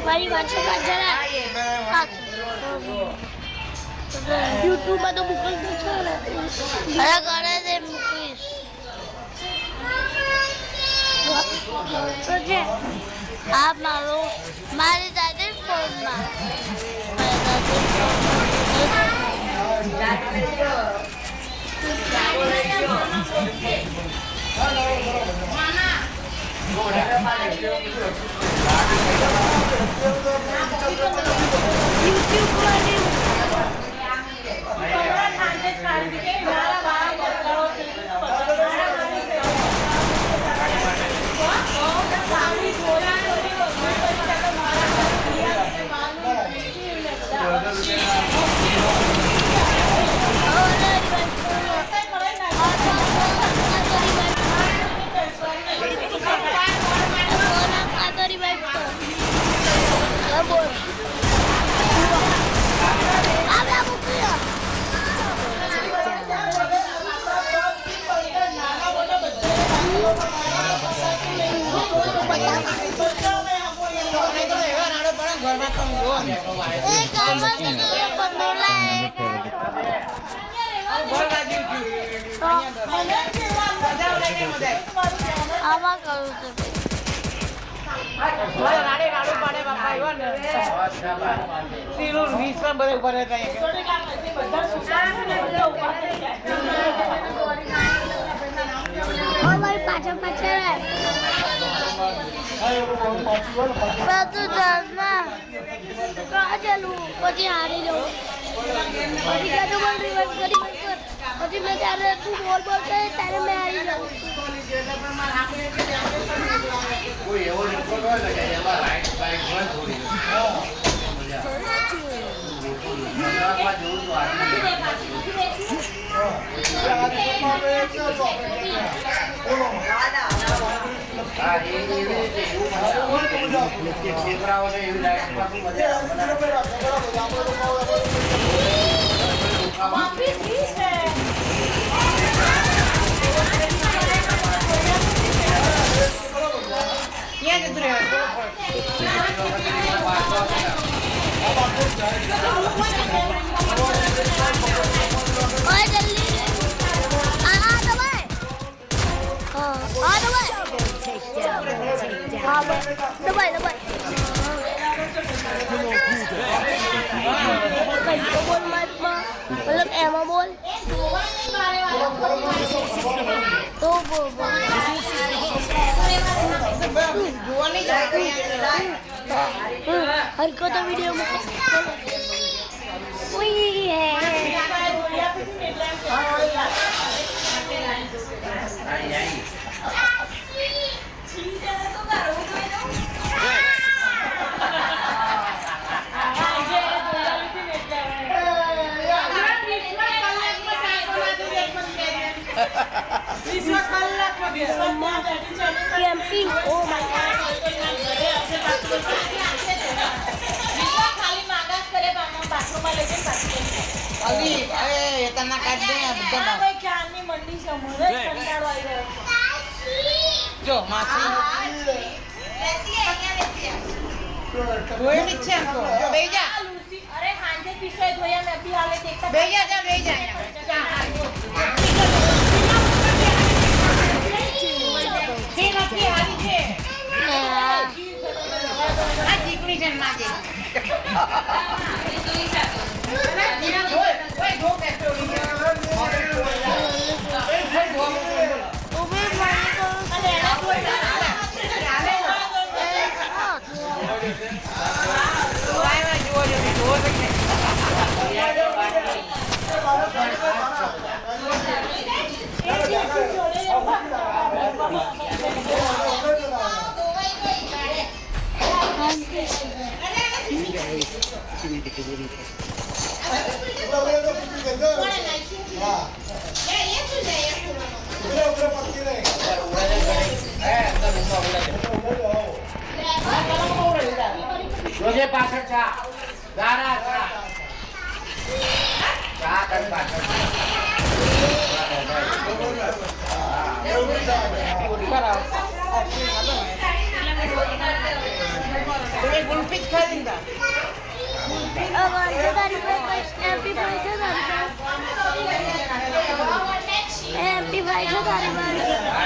મારી વાત જરા યુટ્યુબમાં તો મોકલતો છે ને ઘરે ઘરે તે મૂકીશ તો છે આ મારી દાદી ફોનમાં આમાં કરું છું પાછળ પછી હારી જવું પછી મેં ત્યારે તું બોલ બોલતો ત્યારે મેં હારી જાઉં કોઈ એવો રેકોર્ડ હોય ને કે એમાં રાઈટ બાઈક હોય થોડી मतलब एमा बोल तो हर को तो वीडियो में वही है कैंपिंग ओ माय गॉड खाली मागास करे बाथरूम में लेके अभी अरे इतना काट दे બધા ભાઈ ક્યાંની મંડી છે મને કંટાળો આવી રહ્યો જો માસી લેતી અહીંયા લેતી કોઈ ની છે તો બેઈ જા અરે હાંજે પીસે ધોયા મે અભી હાલે દેખતા બેઈ જા બેઈ જા रोजे पाछड़ छा गारा छा चा कर पाछड़ ગુલ્ફી જ ખાઈ દીધા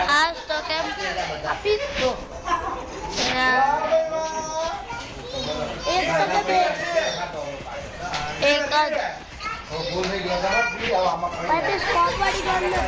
आज तो क्या अभी तो एक स्कॉट वाली कर लो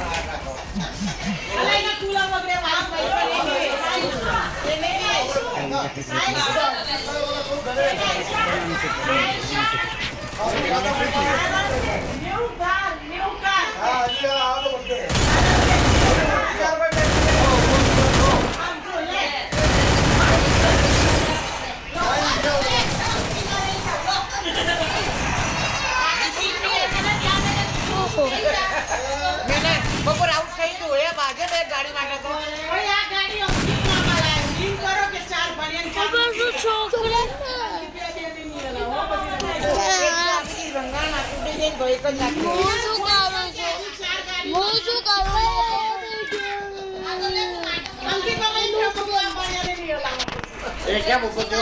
બપોર આઉટ થઈ ગયું એ બાજે બે ગાડી માટે તો આ ગાડી કરો કે ચાર ભણ્યા क्या मुझको जो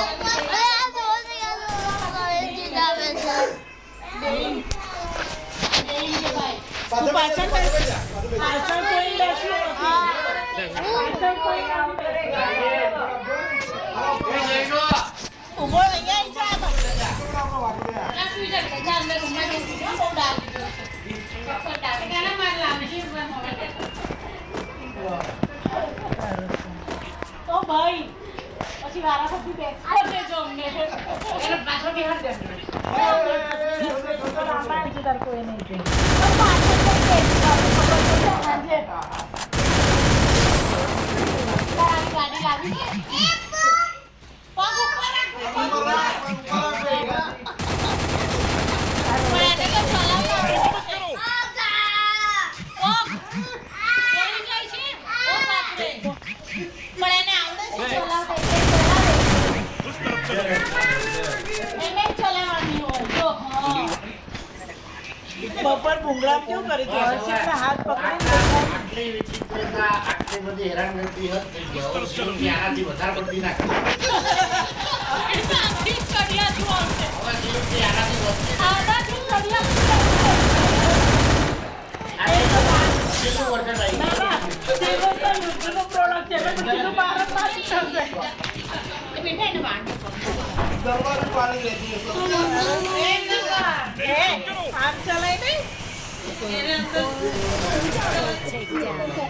ઉભો અહીંયા તો ભાઈ પછી વારા પછી બેસવા દેજો અમને એને પાછો બિહાર દેજો રામાયણ છે તાર કોઈ નહીં છે ગાડી લાવી પગ ઉપર બપોર ભૂંગળા કેવું કરી દે હાથ પકડી વિચિત્રતા આટલી બધી હેરાનગતિ હતી આનાથી વધારે પડતી ના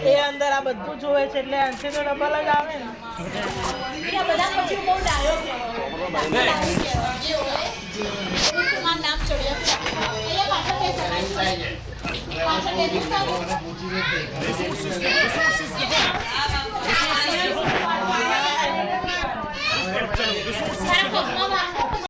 એ અંદર આ બધું જોવે છે એટલે અંશે તો ડબલ જ આવે ને બધા પછી બહુ ડાયો નામ ચડ્યો